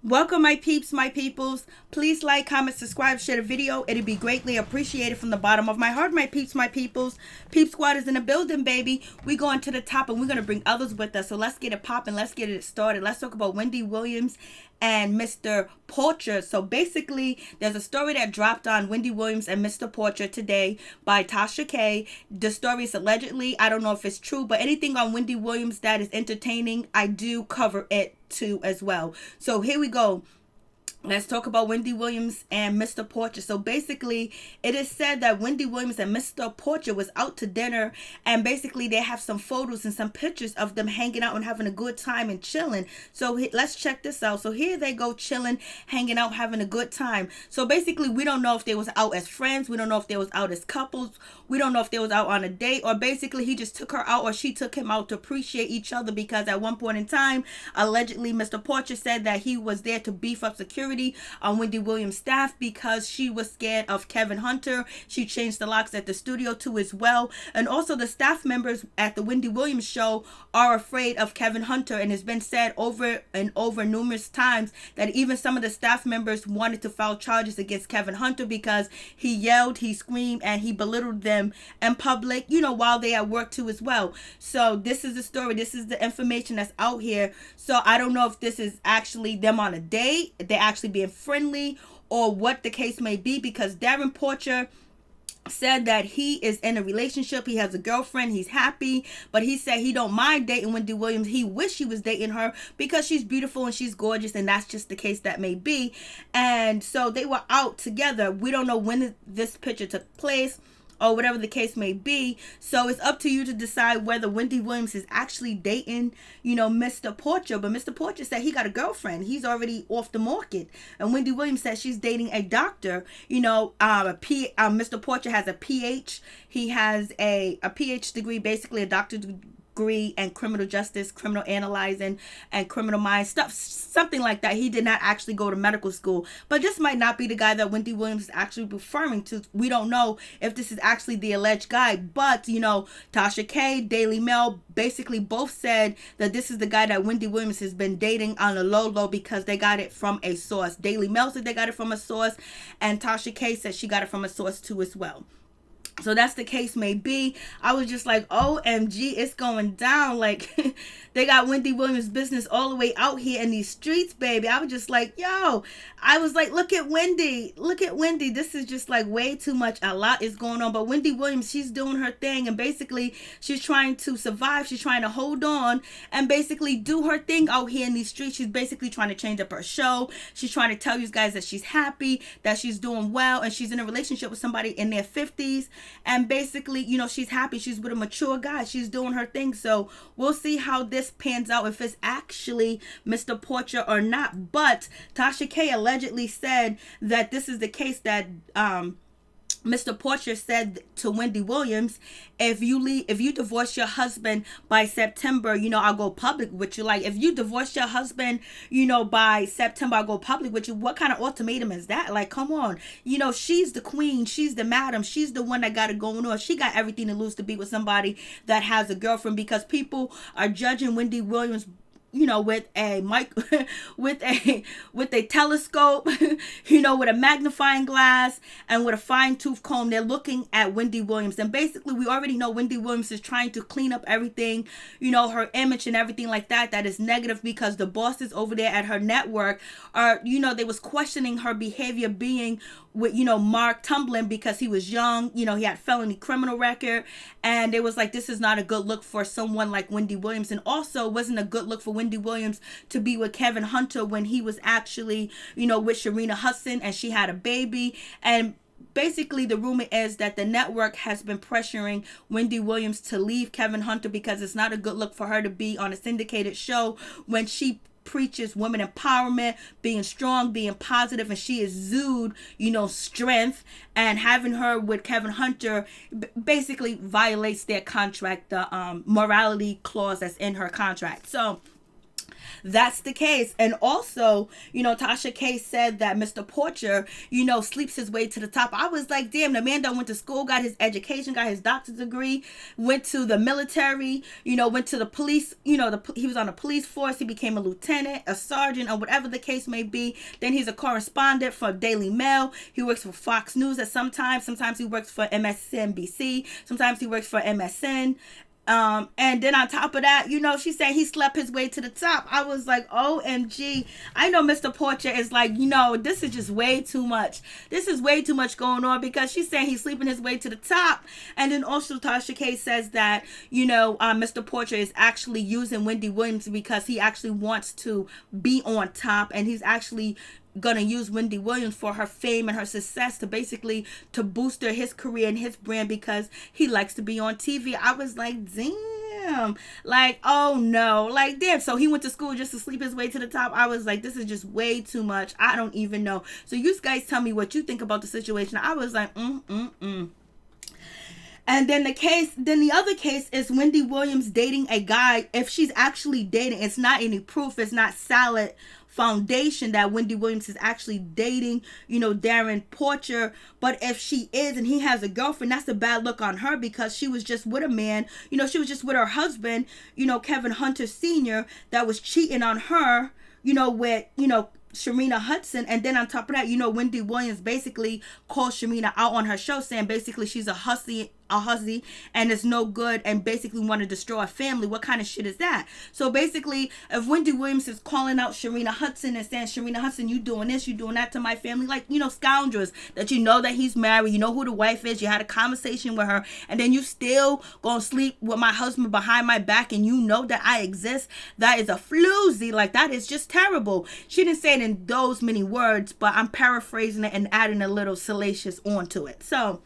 Welcome, my peeps, my peoples. Please like, comment, subscribe, share the video. It'd be greatly appreciated from the bottom of my heart, my peeps, my peoples. Peep Squad is in the building, baby. We going to the top, and we're going to bring others with us. So let's get it popping. Let's get it started. Let's talk about Wendy Williams and Mr. Porcher. So basically, there's a story that dropped on Wendy Williams and Mr. Porcher today by Tasha K. The story is allegedly, I don't know if it's true, but anything on Wendy Williams that is entertaining, I do cover it too as well. So here we go. Let's talk about Wendy Williams and Mr. Porcher. So basically, it is said that Wendy Williams and Mr. Porcher was out to dinner, and basically they have some photos and some pictures of them hanging out and having a good time and chilling. So let's check this out. So here they go chilling, hanging out, having a good time. So basically, we don't know if they was out as friends. We don't know if they was out as couples. We don't know if they was out on a date, or basically he just took her out or she took him out to appreciate each other, because at one point in time, allegedly, Mr. Porcher said that he was there to beef up security on Wendy Williams' staff because she was scared of Kevin Hunter. She changed the locks at the studio too as well. And also the staff members at the Wendy Williams show are afraid of Kevin Hunter, and it's been said over and over numerous times that even some of the staff members wanted to file charges against Kevin Hunter because he yelled, he screamed, and he belittled them in public, while they at work too as well. So this is the story. This is the information that's out here. So I don't know if this is actually them on a date, they're actually being friendly, or what the case may be, because Darrin Porcher said that he is in a relationship, he has a girlfriend, he's happy, but he said he don't mind dating Wendy Williams. He wish he was dating her because she's beautiful and she's gorgeous, and that's just the case that may be. And so they were out together. We don't know when this picture took place or whatever the case may be. So it's up to you to decide whether Wendy Williams is actually dating, Mr. Porcher. But Mr. Porcher said he got a girlfriend. He's already off the market. And Wendy Williams said she's dating a doctor. Mr. Porcher has a PH. He has a PH degree, basically a doctor's degree in criminal justice, criminal analyzing, and criminal mind stuff, something like that. He did not actually go to medical school, but this might not be the guy that Wendy Williams is actually referring to. We don't know if this is actually the alleged guy, but Tasha K, Daily Mail, basically both said that this is the guy that Wendy Williams has been dating on the low because they got it from a source. Daily Mail said they got it from a source, and Tasha K said she got it from a source too as well. So that's the case may be. I was just like, OMG, it's going down. Like, they got Wendy Williams' business all the way out here in these streets, baby. I was just like, I was like, look at Wendy. Look at Wendy. This is just like way too much. A lot is going on. But Wendy Williams, she's doing her thing. And basically, she's trying to survive. She's trying to hold on and basically do her thing out here in these streets. She's basically trying to change up her show. She's trying to tell you guys that she's happy, that she's doing well, and she's in a relationship with somebody in their 50s. And basically, she's happy. She's with a mature guy. She's doing her thing. So we'll see how this pans out, if it's actually Mr. Porcher or not. But Tasha K allegedly said that this is the case, that Mr. Porcher said to Wendy Williams, if you divorce your husband by September, I'll go public with you. Like, if you divorce your husband, by September, I'll go public with you. What kind of ultimatum is that? Like, come on. She's the queen. She's the madam. She's the one that got it going on. She got everything to lose to be with somebody that has a girlfriend, because people are judging Wendy Williams with a mic, with a telescope, with a magnifying glass and with a fine tooth comb. They're looking at Wendy Williams, and basically we already know Wendy Williams is trying to clean up everything, her image and everything like that. That is negative, because the bosses over there at her network are, they was questioning her behavior being with, Mark Tumblin, because he was young, he had felony criminal record, and it was like, this is not a good look for someone like Wendy Williams. And also, it wasn't a good look for Wendy Williams to be with Kevin Hunter when he was actually, with Sharina Hudson, and she had a baby. And basically, the rumor is that the network has been pressuring Wendy Williams to leave Kevin Hunter, because it's not a good look for her to be on a syndicated show when she preaches women empowerment, being strong, being positive, and she exudes, strength. And having her with Kevin Hunter basically violates their contract, the morality clause that's in her contract. So that's the case. And also, Tasha K said that Mr. Porcher, sleeps his way to the top. I was like, damn, the man done went to school, got his education, got his doctor's degree, went to the military, went to the police, he was on the police force, he became a lieutenant, a sergeant, or whatever the case may be. Then he's a correspondent for Daily Mail. He works for Fox News at sometimes he works for MSNBC, sometimes he works for MSN. And then on top of that, she said he slept his way to the top. I was like, OMG. I know Mr. Porcher is like, this is just way too much. This is way too much going on, because she's saying he's sleeping his way to the top. And then also Tasha K says that, Mr. Porcher is actually using Wendy Williams because he actually wants to be on top, and he's actually gonna use Wendy Williams for her fame and her success to boost his career and his brand, because he likes to be on TV. I was like, damn, like, oh no, like, damn. So he went to school just to sleep his way to the top. I was like, this is just way too much. I don't even know. So you guys tell me what you think about the situation. I was like, And then the other case is Wendy Williams dating a guy. If she's actually dating, it's not any proof. It's not solid foundation that Wendy Williams is actually dating, Darrin Porcher. But if she is and he has a girlfriend, that's a bad look on her, because she was just with a man, she was just with her husband, Kevin Hunter Sr., that was cheating on her, with, Sharina Hudson. And then on top of that, Wendy Williams basically called Sharina out on her show, saying basically she's a hussy and it's no good, and basically want to destroy a family. What kind of shit is that? So basically, if Wendy Williams is calling out Sharina Hudson and saying, Sharina Hudson, you doing this, you doing that to my family, like, scoundrels, that that he's married, who the wife is, you had a conversation with her, and then you still gonna sleep with my husband behind my back, and that I exist, that is a floozy. Like, that is just terrible. She didn't say it in those many words, but I'm paraphrasing it and adding a little salacious onto it. So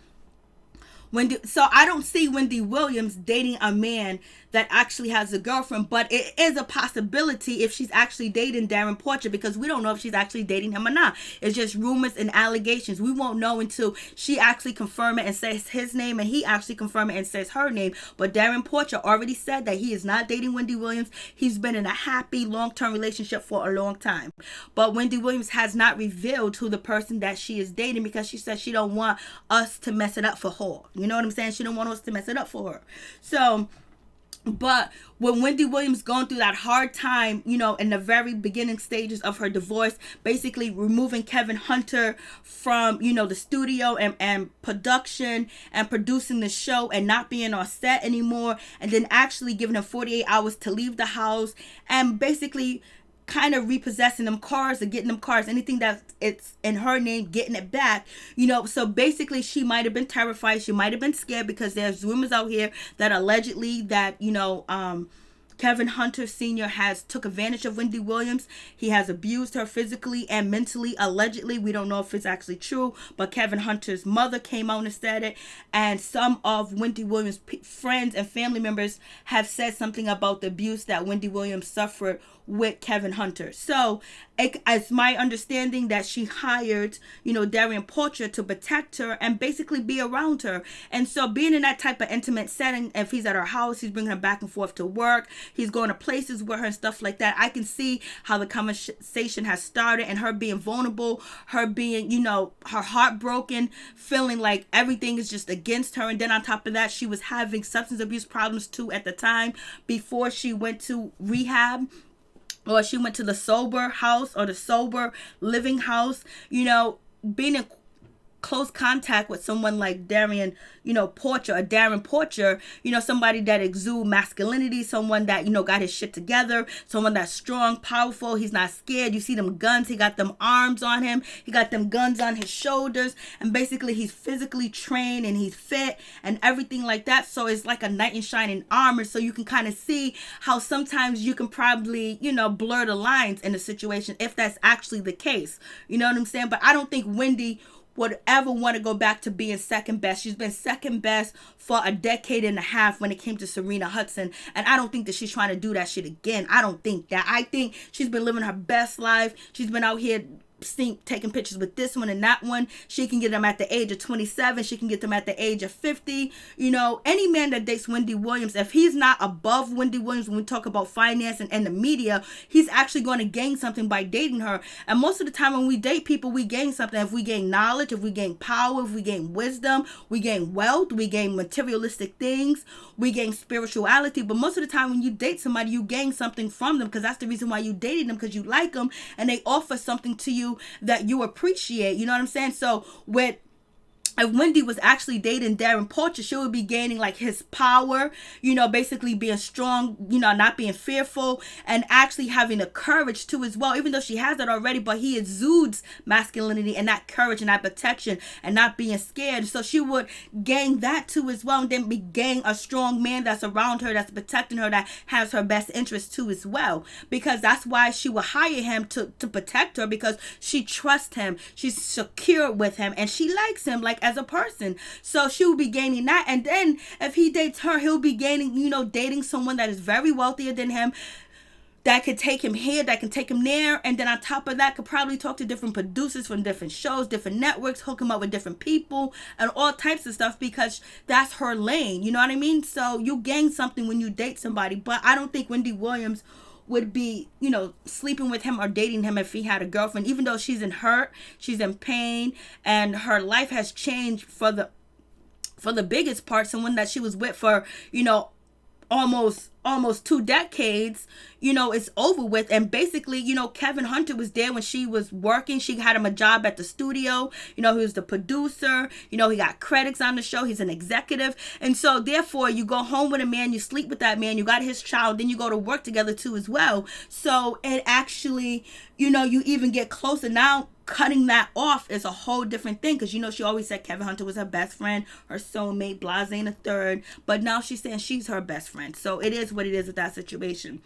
I don't see Wendy Williams dating a man that actually has a girlfriend, but it is a possibility if she's actually dating Darrin Porcher, because we don't know if she's actually dating him or not. It's just rumors and allegations. We won't know until she actually confirms it and says his name, and he actually confirms it and says her name. But Darrin Porcher already said that he is not dating Wendy Williams. He's been in a happy long-term relationship for a long time. But Wendy Williams has not revealed who the person that she is dating, because she says she don't want us to mess it up for her. You know what I'm saying? She don't want us to mess it up for her. So, but when Wendy Williams going through that hard time, in the very beginning stages of her divorce, basically removing Kevin Hunter from, the studio and production and producing the show, and not being on set anymore, and then actually giving him 48 hours to leave the house, and basically kind of repossessing them cars or getting them cars, anything that it's in her name, getting it back, so basically she might have been terrified, she might have been scared, because there's rumors out here that allegedly that Kevin Hunter Sr. has took advantage of Wendy Williams. He has abused her physically and mentally, allegedly. We don't know if it's actually true, but Kevin Hunter's mother came out and said it, and some of Wendy Williams' friends and family members have said something about the abuse that Wendy Williams suffered with Kevin Hunter. So it's my understanding that she hired, Darrin Porcher to protect her and basically be around her. And so being in that type of intimate setting, if he's at her house, he's bringing her back and forth to work, he's going to places with her and stuff like that, I can see how the conversation has started, and her being vulnerable, her being, her heart broken, feeling like everything is just against her. And then on top of that, she was having substance abuse problems too at the time, before she went to rehab, or she went to the sober house or the sober living house. Being in close contact with someone like Darrin Porcher, somebody that exudes masculinity, someone that, got his shit together, someone that's strong, powerful, he's not scared. You see them guns, he got them arms on him, he got them guns on his shoulders, and basically he's physically trained and he's fit and everything like that. So it's like a knight in shining armor. So you can kind of see how sometimes you can probably, blur the lines in a situation if that's actually the case. You know what I'm saying? But I don't think Wendy would ever want to go back to being second best. She's been second best for a decade and a half when it came to Sharina Hudson, and I don't think that she's trying to do that shit again. I don't think that. I think she's been living her best life. She's been out here seen taking pictures with this one and that one. She can get them at the age of 27. She can get them at the age of 50. You know, any man that dates Wendy Williams, if he's not above Wendy Williams when we talk about finance and the media, he's actually going to gain something by dating her. And most of the time when we date people, we gain something. If we gain knowledge, if we gain power, if we gain wisdom, we gain wealth, we gain materialistic things, we gain spirituality. But most of the time when you date somebody, you gain something from them, because that's the reason why you dated them, because you like them and they offer something to you that you appreciate. You know what I'm saying? So if Wendy was actually dating Darrin Porcher, she would be gaining like his power, you know, basically being strong, you know, not being fearful, and actually having the courage too as well, even though she has that already, but he exudes masculinity and that courage and that protection and not being scared. So she would gain that too as well, and then be gain a strong man that's around her, that's protecting her, that has her best interest too as well, because that's why she would hire him to protect her, because she trusts him, she's secure with him, and she likes him like as a person. So she will be gaining that. And then if he dates her, he'll be gaining, you know, dating someone that is very wealthier than him, that could take him here, that can take him there. And then on top of that, could probably talk to different producers from different shows, different networks, hook him up with different people and all types of stuff, because that's her lane. You know what I mean? So you gain something when you date somebody. But I don't think Wendy Williams would be, you know, sleeping with him or dating him if he had a girlfriend, even though she's in hurt, she's in pain, and her life has changed for the biggest part. Someone that she was with for, you know, almost 2 decades, you know, it's over with. And basically, you know, Kevin Hunter was there when she was working. She had him a job at the studio. You know, he was the producer. You know, he got credits on the show. He's an executive. And so therefore, you go home with a man, you sleep with that man, you got his child, then you go to work together too as well. So it actually, you know, you even get closer. Now cutting that off is a whole different thing, because, you know, she always said Kevin Hunter was her best friend, her soulmate, blase and a third, but now she's saying she's her best friend. So it is what it is with that situation.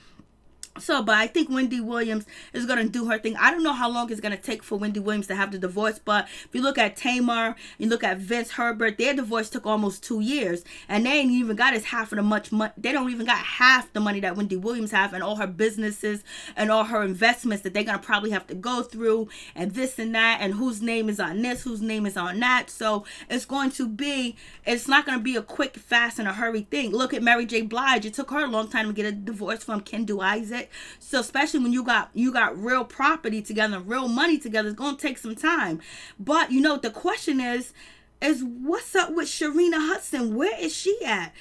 So, but I think Wendy Williams is going to do her thing. I don't know how long it's going to take for Wendy Williams to have the divorce, but if you look at Tamar, you look at Vince Herbert, their divorce took almost 2 years, and they ain't even got as half of the much money. They don't even got half the money that Wendy Williams have, and all her businesses and all her investments that they're going to probably have to go through, and this and that, and whose name is on this, whose name is on that. So it's not going to be a quick, fast, and a hurry thing. Look at Mary J. Blige. It took her a long time to get a divorce from Kendall Isaac. So especially when you got real property together, real money together, it's going to take some time. But, you know, the question is what's up with Sharina Hudson? Where is she at?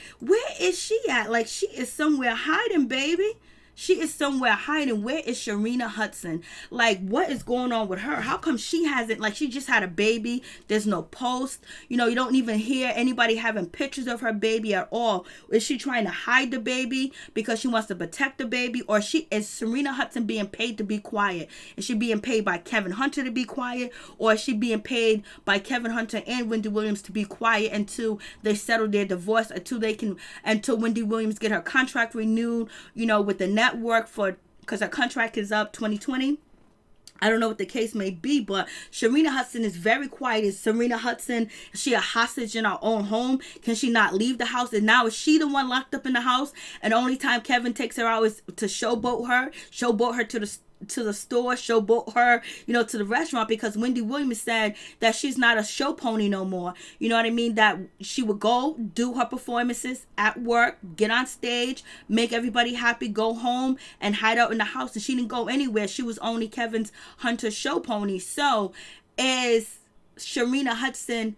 Like, she is somewhere hiding, baby. She is somewhere hiding. Where is Sharina Hudson? Like, what is going on with her? How come she hasn't, like, she just had a baby. There's no post. You know, you don't even hear anybody having pictures of her baby at all. Is she trying to hide the baby because she wants to protect the baby? Or is Sharina Hudson being paid to be quiet? Is she being paid by Kevin Hunter to be quiet? Or is she being paid by Kevin Hunter and Wendy Williams to be quiet until they settle their divorce, until Wendy Williams get her contract renewed, you know, with the network, because her contract is up 2020. I don't know what the case may be, but Sharina Hudson is very quiet. Is Sharina Hudson, is she a hostage in her own home? Can she not leave the house? And now is she the one locked up in the house? And the only time Kevin takes her out is to showboat her to the store, showboat her, you know, to the restaurant, because Wendy Williams said that she's not a show pony no more. You know what I mean? That she would go do her performances at work, get on stage, make everybody happy, go home and hide out in the house, and she didn't go anywhere. She was only Kevin Hunter's show pony. So is Sharina Hudson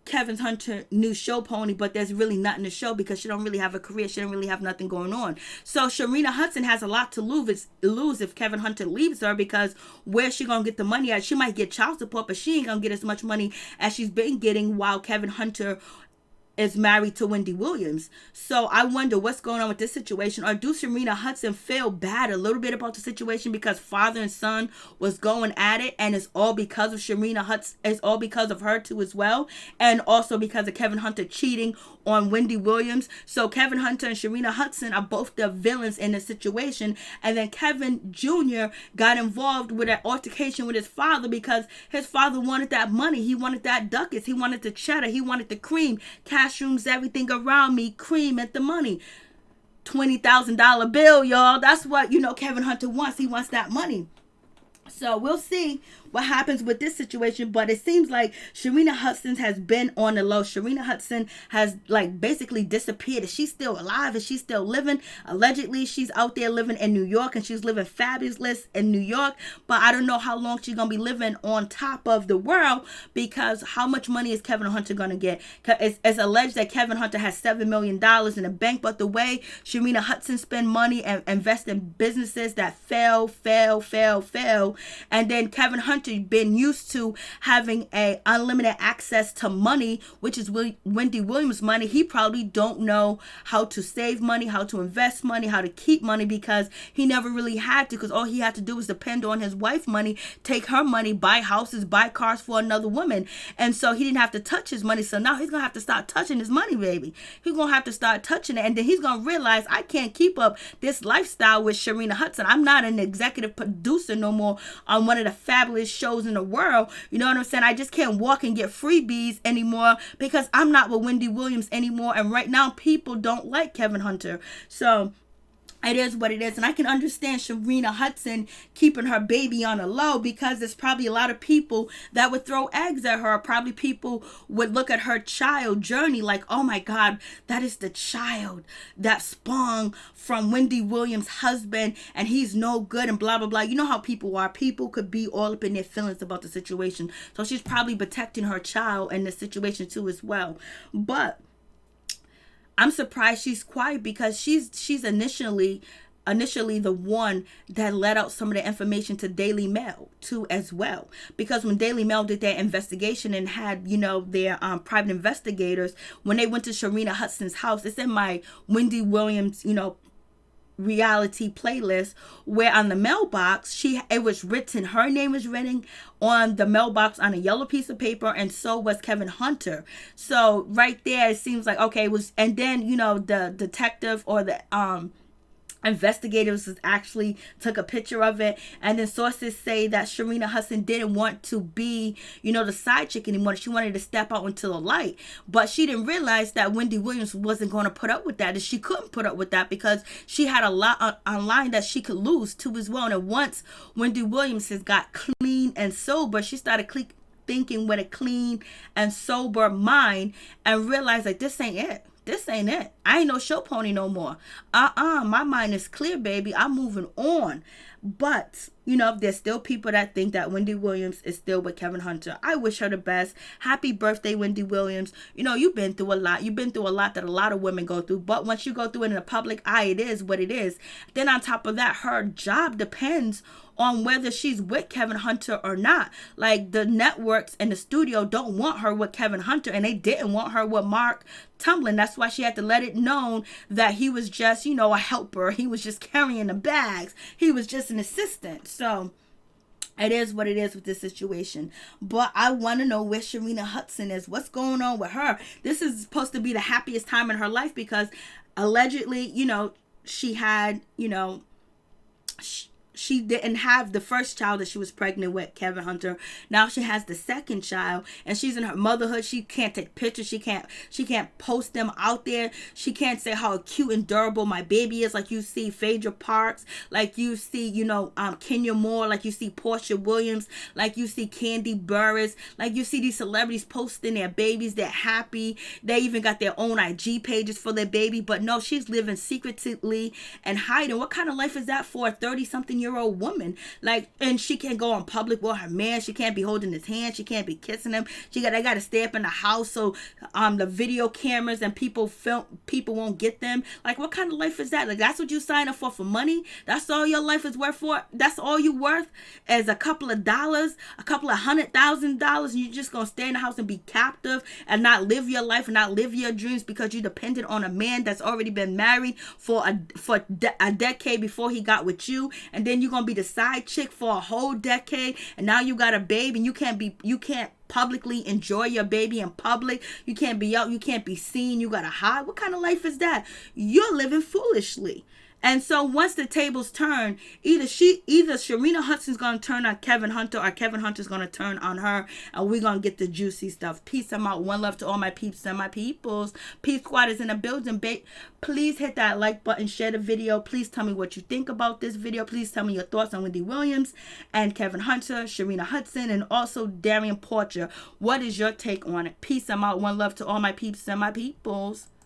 Kevin Hunter new show pony, but there's really nothing to show because she don't really have a career. She don't really have nothing going on. So Sharina Hudson has a lot to lose if Kevin Hunter leaves her, because where's she gonna get the money at? She might get child support, but she ain't gonna get as much money as she's been getting while Kevin Hunter is married to Wendy Williams. So I wonder what's going on with this situation. Or do Sharina Hudson feel bad a little bit about the situation because father and son was going at it, and it's all because of Sharina Hudson, it's all because of her too as well, and also because of Kevin Hunter cheating on Wendy Williams. So Kevin Hunter and Sharina Hudson are both the villains in the situation, and then Kevin Jr. got involved with an altercation with his father because his father wanted that money. He wanted that ducats. He wanted the cheddar. He wanted the cream. Cashrooms, everything around me, cream at the money. $20,000 bill, y'all. That's what, you know, Kevin Hunter wants. He wants that money. So we'll see what happens with this situation, but it seems like Sharina Hudson has been on the low. Sharina Hudson has like basically disappeared. Is she still alive? Is she still living? Allegedly, she's out there living in New York, and she's living fabulous in New York, but I don't know how long she's gonna be living on top of the world, because how much money is Kevin Hunter gonna get? It's alleged that Kevin Hunter has $7 million in the bank, but the way Sharina Hudson spend money and invest in businesses that fail, and then Kevin Hunter been used to having a unlimited access to money, which is Wendy Williams' money. He probably don't know how to save money, how to invest money, how to keep money, because he never really had to, because all he had to do was depend on his wife's money, take her money, buy houses, buy cars for another woman. And so he didn't have to touch his money. So now he's going to have to start touching his money, baby. He's going to have to start touching it. And then he's going to realize, I can't keep up this lifestyle with Sharina Hudson. I'm not an executive producer no more on one of the fabulous shows in the world. You know what I'm saying? I just can't walk and get freebies anymore, because I'm not with Wendy Williams anymore. And right now, people don't like Kevin Hunter. So it is what it is. And I can understand Sharina Hudson keeping her baby on a low, because there's probably a lot of people that would throw eggs at her. Probably people would look at her child journey like, oh my God, that is the child that sprung from Wendy Williams' husband, and he's no good, and blah, blah, blah. You know how people are. People could be all up in their feelings about the situation. So she's probably protecting her child in this situation too as well. But I'm surprised she's quiet, because she's initially the one that let out some of the information to Daily Mail too as well. Because when Daily Mail did their investigation and had, their private investigators, when they went to Sharina Hudson's house, it's in my Wendy Williams, reality playlist, where on the mailbox it was written, her name was written on the mailbox on a yellow piece of paper, and so was Kevin Hunter. So right there, it seems like, okay, it was. And then the detective or the investigators actually took a picture of it, and then sources say that Sharina Hudson didn't want to be the side chick anymore. She wanted to step out into the light, but she didn't realize that Wendy Williams wasn't going to put up with that, and she couldn't put up with that, because she had a lot online that she could lose too as well. And once Wendy Williams has got clean and sober, she started thinking with a clean and sober mind, and realized like, this ain't it. This ain't it. I ain't no show pony no more. My mind is clear, baby. I'm moving on. But, there's still people that think that Wendy Williams is still with Kevin Hunter. I wish her the best. Happy birthday, Wendy Williams. You've been through a lot. You've been through a lot that a lot of women go through. But once you go through it in the public eye, it is what it is. Then on top of that, her job depends on whether she's with Kevin Hunter or not. Like, the networks and the studio don't want her with Kevin Hunter, and they didn't want her with Mark Tumblin. That's why she had to let it known that he was just, a helper. He was just carrying the bags. He was just an assistant. So it is what it is with this situation. But I want to know where Sharina Hudson is. What's going on with her? This is supposed to be the happiest time in her life, because allegedly, she had, she didn't have the first child that she was pregnant with, Kevin Hunter. Now she has the second child, and she's in her motherhood. She can't take pictures. She can't post them out there. She can't say how cute and durable my baby is, like you see Phaedra Parks, like you see, Kenya Moore, like you see Portia Williams, like you see Candy Burris, like you see these celebrities posting their babies. They're happy. They even got their own IG pages for their baby. But no, she's living secretly and hiding. What kind of life is that for a 30-something-year-old woman? Like, and she can't go in public with her man. She can't be holding his hand. She can't be kissing him. They got to stay up in the house so the video cameras and people won't get them. Like, what kind of life is that? Like, that's what you sign up for money? That's all your life is worth for? That's all you worth, as a couple of dollars, a couple of $100,000, and you're just gonna stay in the house and be captive and not live your life and not live your dreams because you depended on a man that's already been married for a decade before he got with you, and then you're gonna be the side chick for a whole decade, and now you got a baby, and you can't publicly enjoy your baby in public. You can't be out. You can't be seen. You gotta hide. What kind of life is that? You're living foolishly. And so once the tables turn, either Sharina Hudson's gonna turn on Kevin Hunter, or Kevin Hunter's gonna turn on her, and we're gonna get the juicy stuff. Peace. I'm out. One love to all my peeps and my peoples. Peep Squad is in the building, babe. Please hit that like button, share the video. Please tell me what you think about this video. Please tell me your thoughts on Wendy Williams and Kevin Hunter, Sharina Hudson, and also Darrin Porcher. What is your take on it? Peace. I'm out. One love to all my peeps and my peoples.